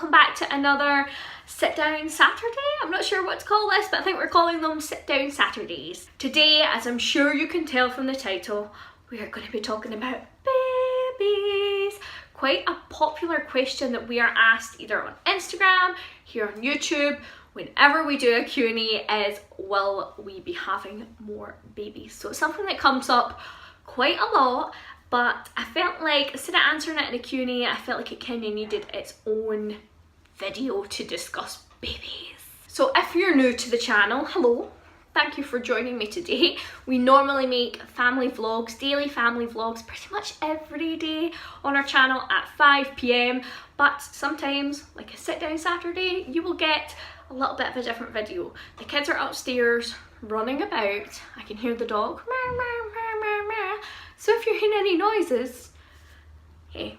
welcome back to another sit down Saturday. I'm not sure what to call this, but I think we're calling them sit down Saturdays. Today, as I'm sure you can tell from the title, we are going to be talking about babies. Quite a popular question that we are asked either on Instagram, here on YouTube, whenever we do a Q&A is, will we be having more babies? So it's something that comes up quite a lot, but I felt like instead of answering it in a Q&A, I felt like it kind of needed its own video to discuss babies. So if you're new to the channel, hello. Thank you for joining me today. We normally make family vlogs, daily family vlogs, pretty much every day on our channel at 5 p.m. But sometimes, like a sit down Saturday, you will get a little bit of a different video. The kids are upstairs running about. I can hear the dog. So if you're hearing any noises, hey,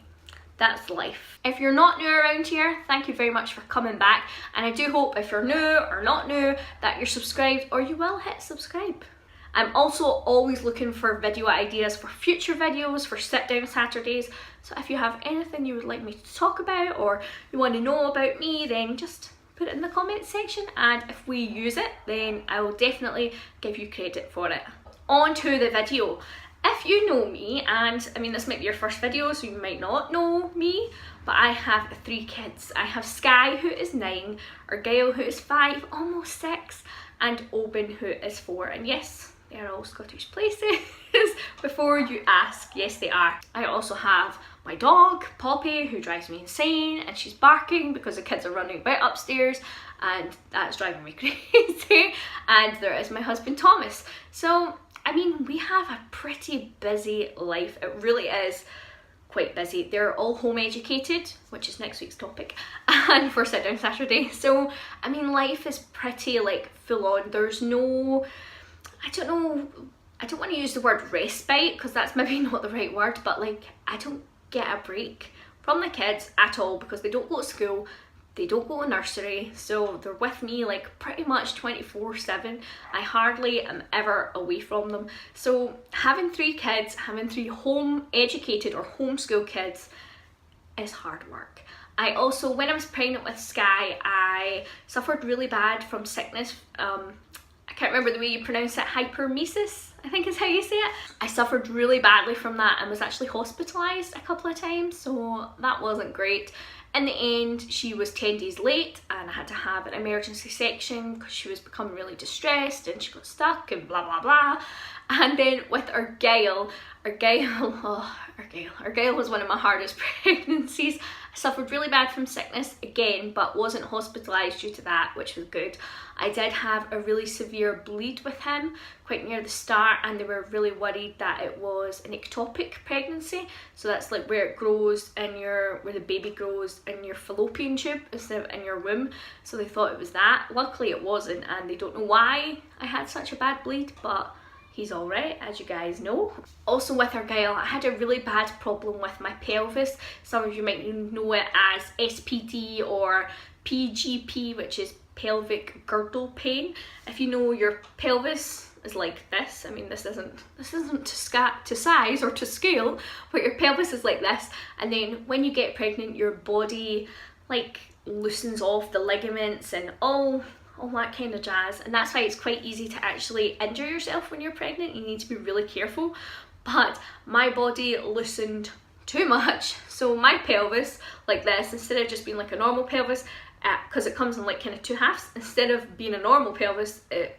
that's life. If you're not new around here, thank you very much for coming back, and I do hope if you're new or not new that you're subscribed, or you will hit subscribe. I'm also always looking for video ideas for future videos for sit down Saturdays, so if you have anything you would like me to talk about or you want to know about me, then just put it in the comments section, and if we use it then I will definitely give you credit for it. On to the video. If you know me, and I mean this might be your first video so you might not know me, but I have 3 kids. I have Sky, who is 9, Argyle, who is 5, almost 6, and Oban, who is 4. And yes, they are all Scottish places. Before you ask, yes they are. I also have my dog, Poppy, who drives me insane, and she's barking because the kids are running about upstairs, and that's driving me crazy. And there is my husband Thomas. So I mean, we have a pretty busy life. It really is quite busy. They're all home educated, which is next week's topic, and for sit down Saturday. So I mean, life is pretty like full on. There's no, I don't want to use the word respite because that's maybe not the right word, but like I don't get a break from the kids at all because they don't go to school. They don't go to nursery, so they're with me like pretty much 24/7. I hardly am ever away from them. So having 3 kids, having 3 home educated or homeschool kids is hard work. I also, when I was pregnant with Sky, I suffered really bad from sickness. I can't remember the way you pronounce it, hypermesis, I think is how you say it. I suffered really badly from that and was actually hospitalised a couple of times, so that wasn't great. In the end, she was 10 days late and I had to have an emergency section because she was becoming really distressed and she got stuck and blah blah blah. And then with Argyle was one of my hardest pregnancies. I suffered really bad from sickness again, but wasn't hospitalised due to that, which was good. I did have a really severe bleed with him quite near the start, and they were really worried that it was an ectopic pregnancy. So that's like where it grows in where the baby grows in your fallopian tube instead of in your womb. So they thought it was that. Luckily it wasn't, and they don't know why I had such a bad bleed, but he's alright, as you guys know. Also with Argyle, I had a really bad problem with my pelvis. Some of you might know it as SPD or PGP, which is pelvic girdle pain. If you know your pelvis is like this, I mean this isn't to size or to scale, but your pelvis is like this, and then when you get pregnant your body like loosens off the ligaments and all that kind of jazz, and that's why it's quite easy to actually injure yourself when you're pregnant. You need to be really careful, but my body loosened too much, so my pelvis like this, instead of just being like a normal pelvis, because it comes in like kind of 2 halves, instead of being a normal pelvis, it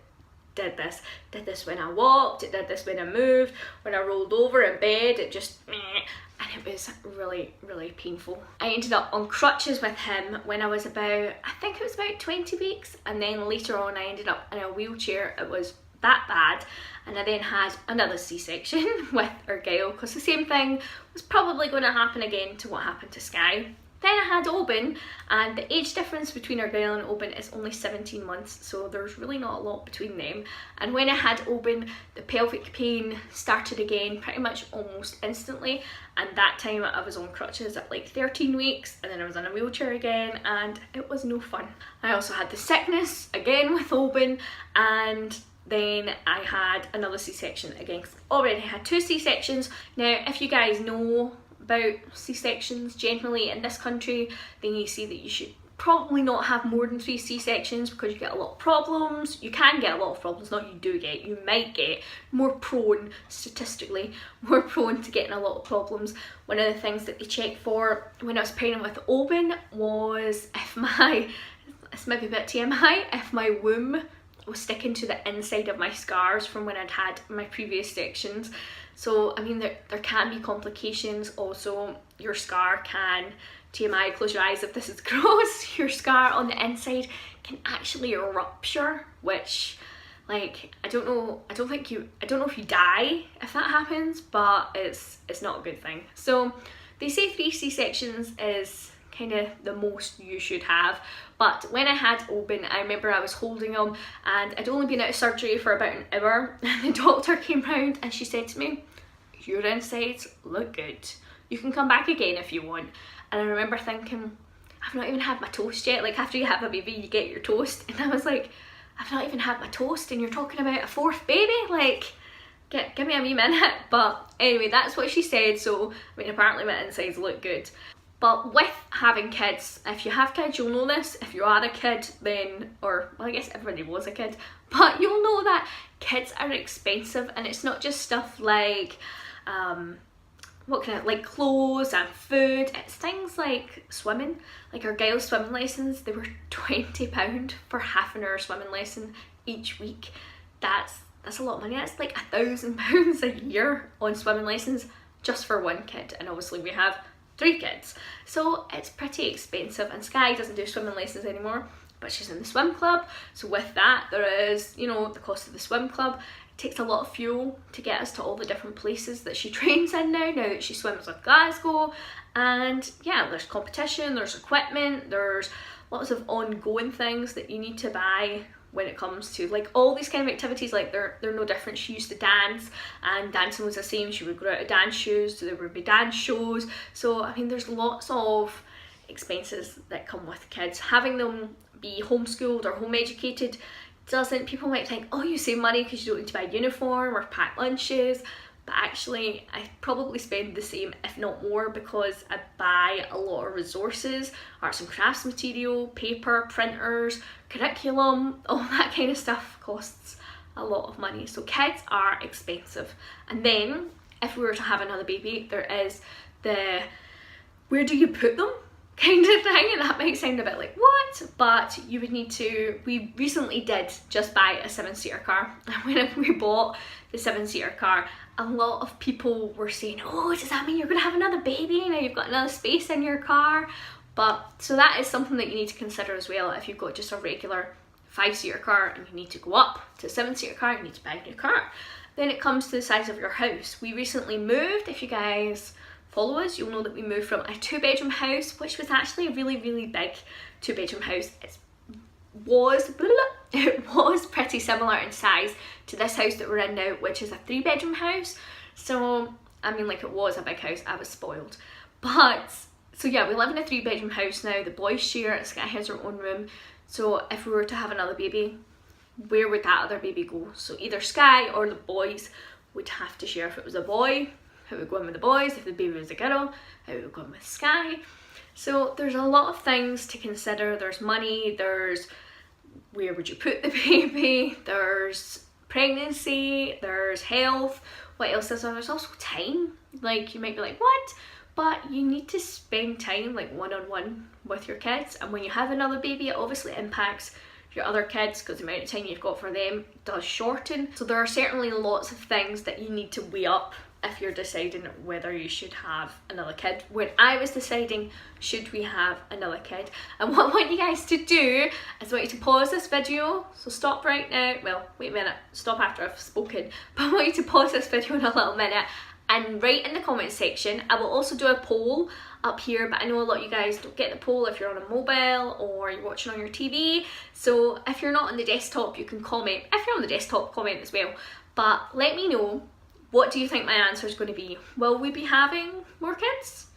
did this when I walked, it did this when I moved, when I rolled over in bed, it just, and it was really painful. I ended up on crutches with him when I was about, I think it was about 20 weeks, and then later on I ended up in a wheelchair. It was that bad, and I then had another C-section with Argyle because the same thing was probably going to happen again to what happened to Sky. Then I had Oban, and the age difference between Argyle and Oban is only 17 months, so there's really not a lot between them. And when I had Oban, the pelvic pain started again pretty much almost instantly, and that time I was on crutches at like 13 weeks, and then I was in a wheelchair again, and it was no fun. I also had the sickness again with Oban, and then I had another C-section again, because I already had 2 C-sections. Now if you guys know about C-sections generally in this country, then you see that you should probably not have more than 3 C-sections because you get a lot of problems. You can get a lot of problems, not you do get, you might get more prone, statistically, more prone to getting a lot of problems. One of the things that they checked for when I was pregnant with Owen was if my, this might be a bit TMI, if my womb was sticking to the inside of my scars from when I'd had my previous sections. So I mean there can be complications. Also your scar can, TMI, close your eyes if this is gross, your scar on the inside can actually rupture, which like I don't know if you die if that happens, but it's not a good thing. So they say 3 C-sections is kind of the most you should have. But when I had Owen, I remember I was holding him and I'd only been out of surgery for about an hour, and the doctor came round and she said to me, your insides look good, you can come back again if you want. And I remember thinking, I've not even had my toast yet. Like after you have a baby you get your toast, and I was like, I've not even had my toast and you're talking about a 4th baby? Like give me a wee minute. But anyway, that's what she said. So I mean apparently my insides look good. But with having kids, if you have kids you'll know this. If you are a kid then, or well I guess everybody was a kid, but you'll know that kids are expensive, and it's not just stuff like like clothes and food. It's things like swimming. Like our girls' swimming lessons, they were £20 for half an hour swimming lesson each week. That's a lot of money. That's like £1,000 a year on swimming lessons just for one kid, and obviously we have 3 kids, so it's pretty expensive. And Sky doesn't do swimming lessons anymore, but she's in the swim club, so with that there is, you know, the cost of the swim club. It takes a lot of fuel to get us to all the different places that she trains in now that she swims with Glasgow. And yeah, there's competition, there's equipment, there's lots of ongoing things that you need to buy when it comes to like all these kind of activities. Like they're no different. She used to dance, and dancing was the same. She would grow out of dance shoes, so there would be dance shows. So I mean there's lots of expenses that come with kids. Having them be homeschooled or home educated doesn't, people might think, oh, you save money because you don't need to buy uniform or pack lunches, but actually I probably spend the same if not more, because I buy a lot of resources, arts and crafts material, paper, printers, curriculum, all that kind of stuff costs a lot of money. So kids are expensive. And then if we were to have another baby, there is the where do you put them kind of thing, and that might sound a bit like what, but you would need to, we recently did just buy a 7-seater car, and when we bought the 7-seater car a lot of people were saying, oh, does that mean you're gonna have another baby now you've got another space in your car? But so that is something that you need to consider as well. If you've got just a regular 5-seater car and you need to go up to a 7-seater car, you need to buy a new car. Then it comes to the size of your house. We recently moved. If you guys follow us, you'll know that we moved from a 2-bedroom house, which was actually a really, really big 2-bedroom house. It was pretty similar in size to this house that we're in now, which is a 3-bedroom house. So I mean, like, it was a big house. I was spoiled. But so yeah, we live in a 3-bedroom house now. The boys share it. Sky has her own room. So if we were to have another baby, where would that other baby go? So either Sky or the boys would have to share. If it was a boy, it would go in with the boys. If the baby was a girl, it would go in with Sky. So there's a lot of things to consider. There's money, there's where would you put the baby, there's pregnancy, there's health. What else is there? There's also time. Like, you might be like, what? But you need to spend time, like, one-on-one with your kids. And when you have another baby, it obviously impacts your other kids because the amount of time you've got for them does shorten. So there are certainly lots of things that you need to weigh up if you're deciding whether you should have another kid. When I was deciding should we have another kid, and what I want you guys to do is I want you to pause this video, so stop right now, well wait a minute, stop after I've spoken, but I want you to pause this video in a little minute and write in the comment section. I will also do a poll up here, but I know a lot of you guys don't get the poll if you're on a mobile or you're watching on your TV. So if you're not on the desktop, you can comment. If you're on the desktop, comment as well. But let me know, what do you think my answer is going to be? Will we be having more kids?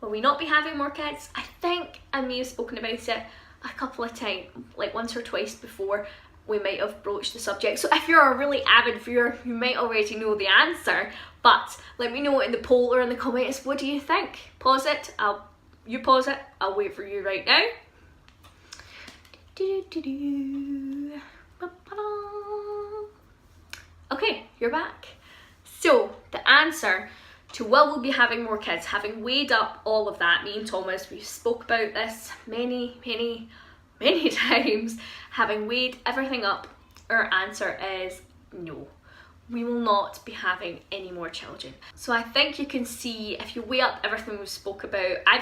Will we not be having more kids? I think I may have spoken about it a couple of times, like once or twice before. we might have broached the subject. So if you're a really avid viewer, you might already know the answer, but let me know in the poll or in the comments, what do you think? Pause it, you pause it, I'll wait for you right now. Okay, you're back. So the answer to will we be having more kids, having weighed up all of that, me and Thomas, we spoke about this many times, having weighed everything up, our answer is no. We will not be having any more children. So I think you can see, if you weigh up everything I've spoke about, I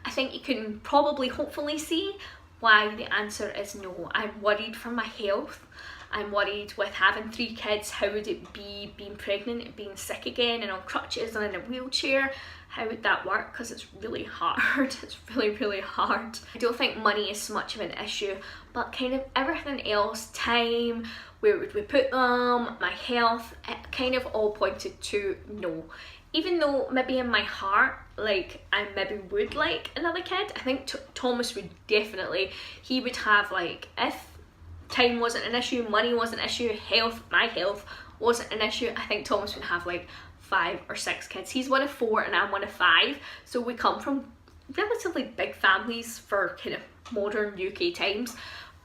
think you can probably hopefully see why the answer is no. I'm worried for my health. I'm worried with having 3 kids, how would it be being pregnant and being sick again and on crutches and in a wheelchair? How would that work? Because it's really hard. It's really hard. I don't think money is so much of an issue, but kind of everything else, time, where would we put them, my health, it kind of all pointed to no. Even though maybe in my heart, like, I maybe would like another kid, I think Thomas would definitely, he would have, like, if time wasn't an issue, money wasn't an issue, my health wasn't an issue, I think Thomas would have like 5 or 6 kids. He's one of 4 and I'm one of 5, so we come from relatively big families for kind of modern UK times,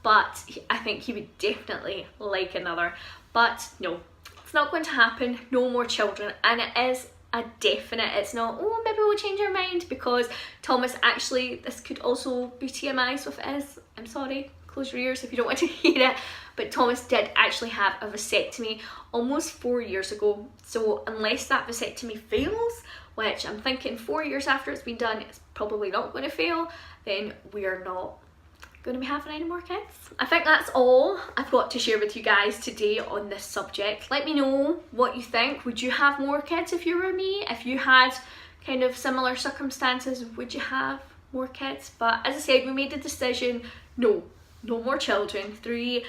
but I think he would definitely like another. But no, it's not going to happen, no more children, and it is a definite. It's not, oh, maybe we'll change our mind, because Thomas, actually, this could also be TMI, so if it is, I'm sorry, close your ears if you don't want to hear it, but Thomas did actually have a vasectomy almost 4 years ago. So unless that vasectomy fails, which I'm thinking 4 years after it's been done, it's probably not going to fail, then we're not going to be having any more kids. I think that's all I've got to share with you guys today on this subject. Let me know what you think. Would you have more kids if you were me? If you had kind of similar circumstances, would you have more kids? But as I said, we made a decision, no more children. 3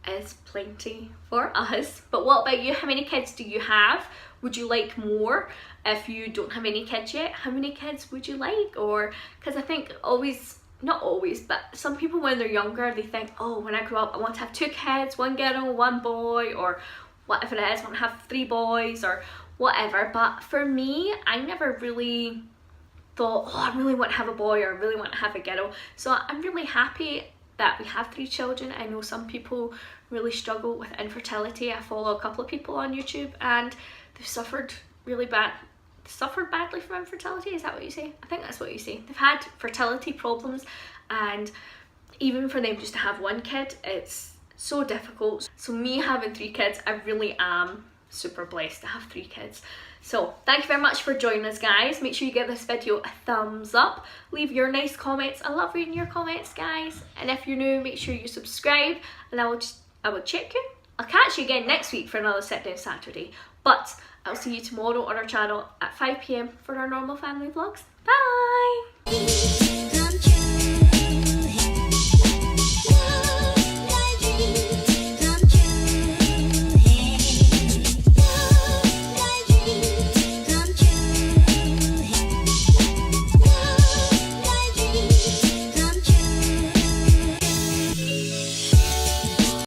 is plenty for us. But what about you? How many kids do you have? Would you like more? If you don't have any kids yet, how many kids would you like? Or, because I think not always, but some people when they're younger, they think, oh, when I grow up I want to have 2 kids, 1 girl, 1 boy, or whatever it is, I want to have 3 boys or whatever. But for me, I never really thought, oh, I really want to have a boy or I really want to have a girl. So I'm really happy that we have 3 children. I know some people really struggle with infertility. I follow a couple of people on YouTube and they've suffered really badly from infertility. Is that what you say? I think that's what you say. They've had fertility problems, and even for them just to have 1 kid, it's so difficult. So me having 3 kids, I really am super blessed to have 3 kids. So thank you very much for joining us, guys. Make sure you give this video a thumbs up, leave your nice comments. I love reading your comments, guys. And if you're new, make sure you subscribe, and I will check you. I'll catch you again next week for another Sit Down Saturday, but I'll see you tomorrow on our channel at 5 PM for our normal family vlogs. Bye!